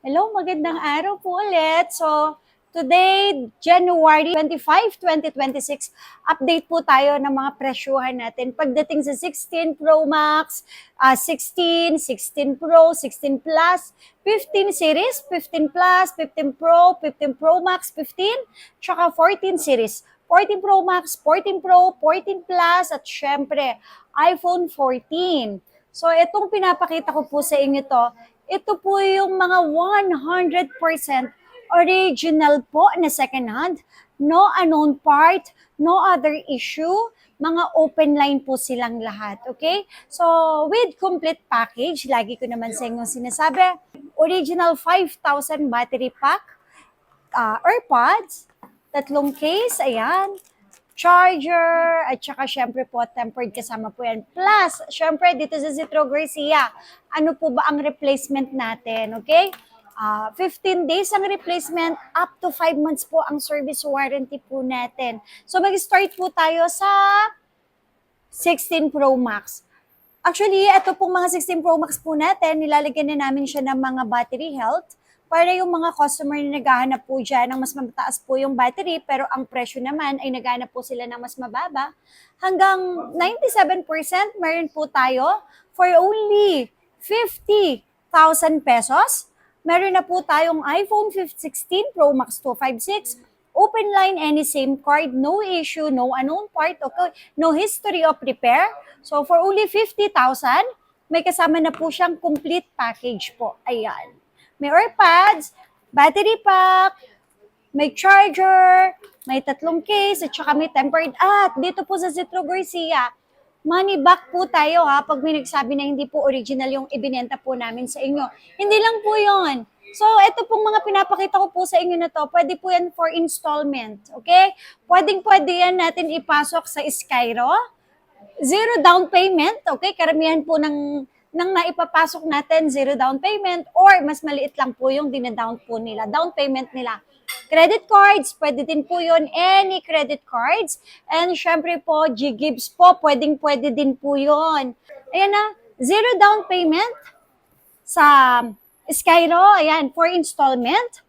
Hello, magandang araw po ulit. So, today, January 25, 2026, update po tayo ng mga presyuhan natin. Pagdating sa 16 Pro Max, 16, 16 Pro, 16 Plus, 15 series, 15 Plus, 15 Pro, 15 Pro Max, 15, tsaka 14 series. 14 Pro Max, 14 Pro, 14 Plus, at syempre, iPhone 14. So, itong pinapakita ko po sa inyo to, ito po yung mga 100% original po na second hand, no unknown part, no other issue, mga open line po silang lahat, okay? So, with complete package, lagi ko naman sa inyo sinasabi, original 5,000 battery pack, AirPods, tatlong case, ayan, charger, at saka syempre po tempered kasama po yan. Plus, syempre dito sa Zitro Garcia, ano po ba ang replacement natin, okay? 15 days ang replacement, up to 5 months po ang service warranty po natin. So mag-start po tayo sa 16 Pro Max. Actually, ito pong mga 16 Pro Max po natin, nilalagyan na namin siya ng mga battery health para yung mga customer na naghahanap po dyan ng mas mataas po yung battery pero ang presyo naman ay naghahanap po sila ng mas mababa. Hanggang 97% meron po tayo for only 50,000 pesos. Meron na po tayong iPhone 16 Pro Max 256, open line, any SIM card, no issue, no unknown part, okay, no history of repair. So for only 50,000, may kasama na po siyang complete package po. Ayan. May AirPods, battery pack, may charger, may tatlong case, at saka may tempered. At dito po sa Zitro Garcia, money back po tayo ha pag may nagsabi na hindi po original yung ibinenta po namin sa inyo. Hindi lang po yon. So, ito pong mga pinapakita ko po sa inyo na to, pwede po yan for installment, okay? Pwedeng-pwede yan natin ipasok sa Skyro. Zero down payment, okay? Karamihan po ng naipapasok natin, zero down payment, or mas maliit lang po yung dinadown po nila, down payment nila. Credit cards, pwede din po yun, any credit cards. And syempre po, G-Gives po, pwedeng-pwede din po yun. Ayan na, zero down payment sa Skyro, ayan, for installment.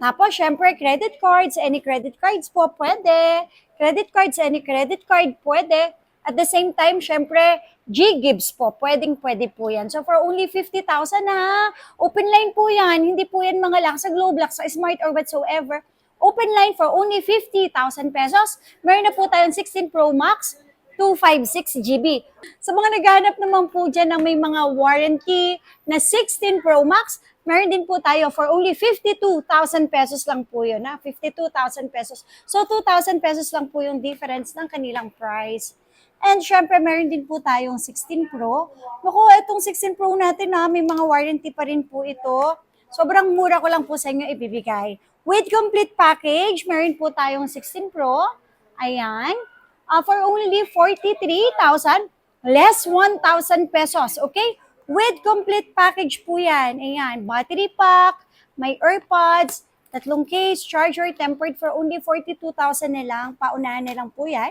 Tapos, syempre, credit cards, any credit cards po, pwede. Credit cards, any credit card, pwede. At the same time, syempre, G-Gives po, pwedeng-pwede po yan. So, for only 50,000 na, open line po yan. Hindi po yan mga lock sa Globe, lock sa Smart, or whatsoever. Open line for only 50,000 pesos. Meron na po tayong 16 Pro Max, 256 GB. Sa mga naghahanap naman po dyan ng may mga warranty na 16 Pro Max, meron din po tayo for only 52,000 pesos lang po yun. 52,000 pesos. So, 2,000 pesos lang po yung difference ng kanilang price. And syempre, meron din po tayong 16 Pro. Naku, itong 16 Pro natin may mga warranty pa rin po ito. Sobrang mura ko lang po sa inyo ibibigay. With complete package, meron po tayong 16 Pro. Ayan. For only 43,000, less 1,000 pesos. Okay? With complete package po yan. Ayan. Battery pack, may AirPods, tatlong case, charger, tempered for only 42,000 na lang. Paunahan na lang po yan.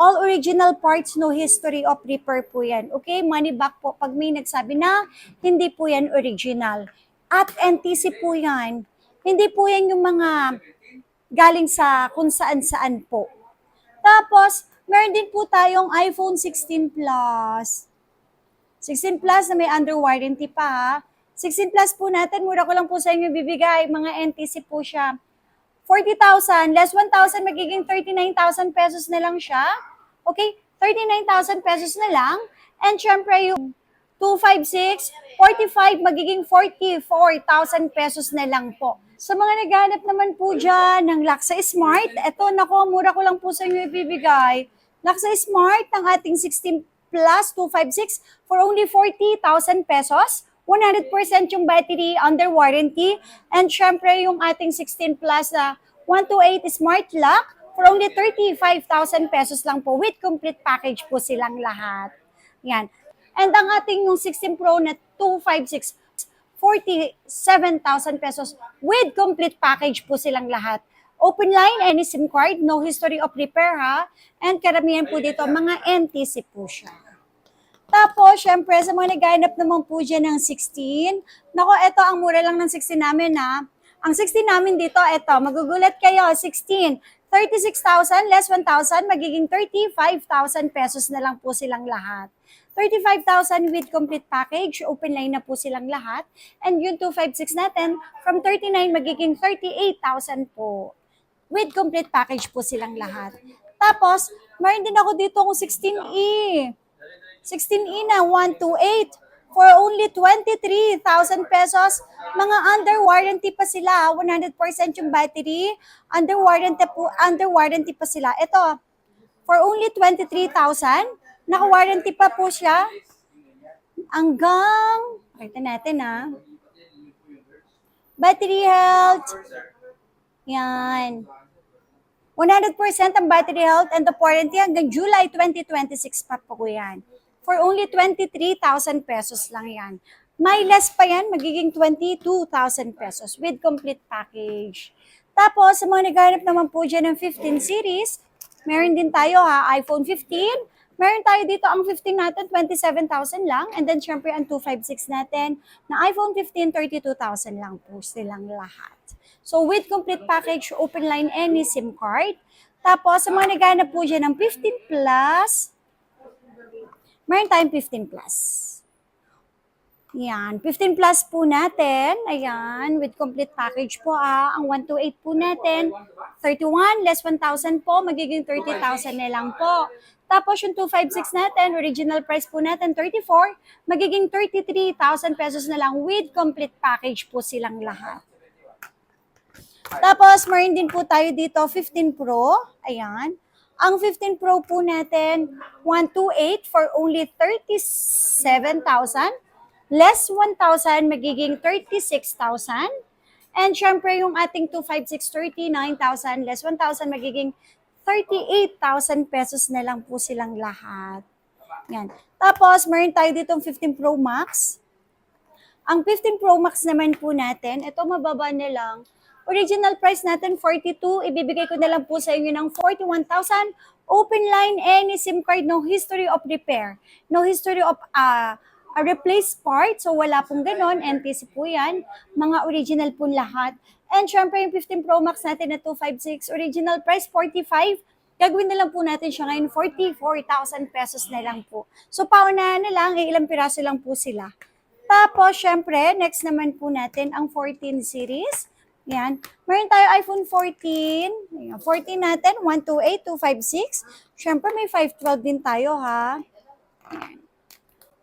All original parts, no history of repair po yan. Okay? Money back po pag may nagsabi na hindi po yan original. At NTC po yan. Hindi po yan yung mga galing sa kung saan-saan po. Tapos, meron din po tayong iPhone 16 Plus. 16 Plus na may under warranty pa ha. 16 Plus po natin, mura ko lang po sa inyo bibigay. Mga NTC po siya. 40,000, less 1,000, magiging 39,000 pesos na lang siya. Okay? 39,000 pesos na lang. And syempre yung 256, 45, magiging 44,000 pesos na lang po. Sa mga naghanap naman po dyan ng Laksa Smart, eto nako, mura ko lang po sa inyo ibibigay. Laksa Smart ng ating 16 Plus 256 for only 40,000 pesos. 100% yung battery under warranty. And syempre yung ating 16 Plus na 128 Smart Lock for only 35,000 pesos lang po with complete package po silang lahat. Yan. And ang ating yung 16 Pro na 256, 47,000 pesos with complete package po silang lahat. Open line, any SIM card, no history of repair ha. And karamihan po dito, mga NTC po siya. Tapos, syempre, sa mga naghahanap naman po dyan ng 16, nako, eto, ang mura lang ng 16 namin, ha. Ang 16 namin dito, eto, magugulat kayo, 16. 36,000 less 1,000, magiging 35,000 pesos na lang po silang lahat. 35,000 with complete package, open line na po silang lahat. And yung 256 natin, from 39, magiging 38,000 po. With complete package po silang lahat. Tapos, mayroon din ako dito kung 16E. 16E na 128 for only 23,000 pesos. Mga under warranty pa sila, 100% yung battery. Under warranty pa sila. Ito, for only 23,000, naka-warranty pa po siya. Hanggang, pakita natin battery health. Yan. 100% ang battery health and the warranty hanggang July 2026 pa po yan. For only 23,000 pesos lang yan. May less pa yan, magiging 22,000 pesos with complete package. Tapos, sa mga naghahanap naman po dyan ng 15 series, meron din tayo iPhone 15. Meron tayo dito ang 15 natin, 27,000 lang. And then, syempre, ang 256 natin na iPhone 15, 32,000 lang po silang lahat. So, with complete package, open line, any SIM card. Tapos, sa mga naghahanap po dyan ng 15 plus, meron tayong 15 plus. Yan, 15 plus po natin. Ayan, with complete package po ang 128 po natin. 31 less 1,000 po, magiging 30,000 na lang po. Tapos yung 256 natin, original price po natin 34, magiging 33,000 pesos na lang with complete package po silang lahat. Tapos, meron din po tayo dito, 15 Pro. Ayan. Ang 15 Pro po natin, 128 for only 37,000. Less 1,000, magiging 36,000. And syempre, yung ating 256, 39,000. Less 1,000, magiging 38,000 pesos na lang po silang lahat. Yan. Tapos, meron tayo ditong 15 Pro Max. Ang 15 Pro Max naman po natin, ito mababa na lang. Original price natin, 42. Ibibigay ko na lang po sa inyo ng 41,000. Open line, any SIM card, no history of repair. No history of replace part. So, wala pong ganon. NTC po yan. Mga original po lahat. And syempre, yung 15 Pro Max natin na 256, original price, 45. Gagawin na lang po natin siya ngayon, 44,000 pesos na lang po. So, paunahan na lang, ilang piraso lang po sila. Tapos, syempre, next naman po natin ang 14 series. Yan. Meron tayo iPhone 14. Ayan, 14 natin, 128, 256. Siyempre, may 512 din tayo, ha. Ayan.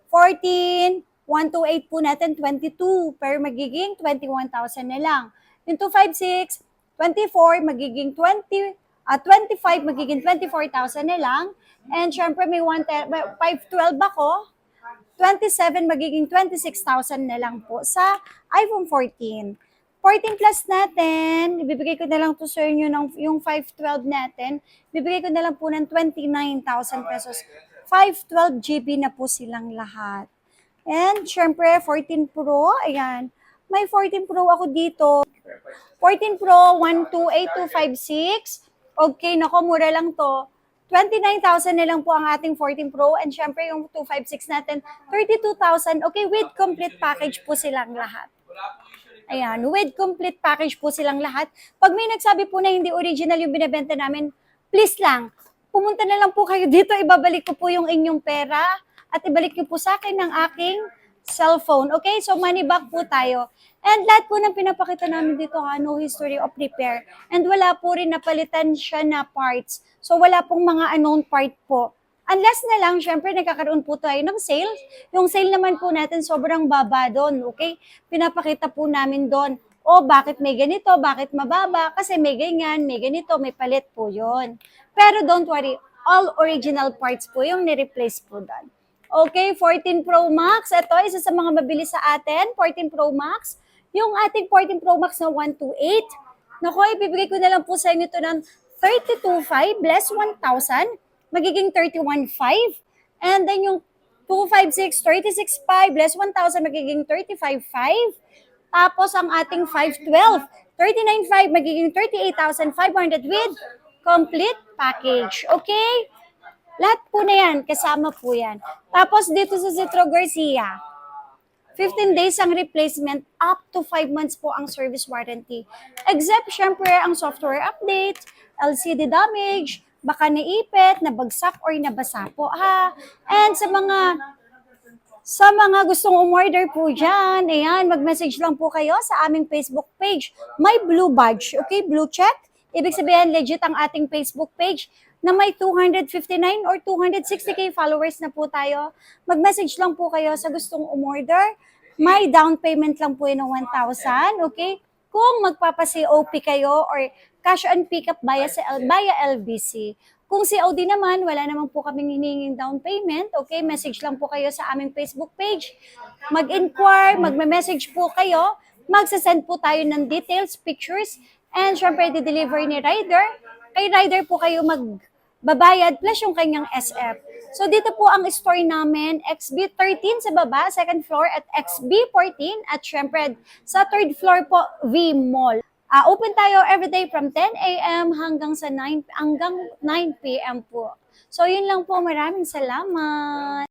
14, 128 po natin, 22. Pero magiging 21,000 na lang. Yung 256, 24, magiging 25, magiging 24,000 na lang. And syempre, may 512 ako. 27, magiging 26,000 na lang po sa iPhone 14. 14 plus natin, ibibigay ko na lang to sa inyo ng yung 512 natin, ibibigay ko na lang po ng 29,000 pesos. 512 GB na po silang lahat. And syempre, 14 Pro, ayan. May 14 Pro ako dito. 14 Pro, 128,256. Okay, nako, mura lang to. 29,000 na lang po ang ating 14 Pro. And syempre, yung 256 natin, 32,000. Okay, with complete package po silang lahat. Ayan, with complete package po silang lahat. Pag may nagsabi po na hindi original yung binibenta namin, please lang, pumunta na lang po kayo dito, ibabalik ko po yung inyong pera at ibalik niyo po sa akin ng aking cellphone. Okay, so money back po tayo. And lahat po ng pinapakita namin dito, no history of repair. And wala po rin napalitan siya na parts. So wala pong mga unknown part po. Unless na lang, syempre, nagkakaroon po tayo ng sale. Yung sale naman po natin sobrang baba doon, okay? Pinapakita po namin doon, bakit may ganito, bakit mababa? Kasi may ganyan, may ganito, may palit po yon. Pero don't worry, all original parts po yung ni-replace po doon. Okay, 14 Pro Max. Ito, isa sa mga mabilis sa atin, 14 Pro Max. Yung ating 14 Pro Max na 128. Naku, ibibigay ko na lang po sa inyo ito ng 32,500 less 1,000. Magiging 31,500. And then yung 256, 36,500 less 1,000, magiging 35,500. Tapos ang ating 512, 39,500, magiging 38,500 with complete package. Okay? Lahat po na yan, kasama po yan. Tapos dito sa Citro Garcia, 15 days ang replacement, up to 5 months po ang service warranty. Except, syempre, ang software update, LCD damage, baka naipit, nabagsak, or nabasa po, ha? And sa mga gustong umorder po dyan, ayan, mag-message lang po kayo sa aming Facebook page. May blue badge, okay? Blue check. Ibig sabihin, legit ang ating Facebook page na may 259 or 260k followers na po tayo. Mag-message lang po kayo sa gustong umorder. May down payment lang po yun ng 1,000, okay? Kung magpapa-COP kayo or cash on pickup via LBC. Kung COD naman, wala naman po kaming hinihinging down payment, okay? Message lang po kayo sa aming Facebook page. Mag-inquire, magme-message po kayo, magsasend po tayo ng details, pictures, and syempre, di-deliver ni rider. Kay rider po kayo magbabayad plus yung kanyang SF. So, dito po ang store namin, XB13 sa baba, second floor, at XB14, at syempre, sa third floor po, V Mall. Open tayo everyday from 10 a.m. hanggang 9 p.m. po. So, yun lang po. Maraming salamat.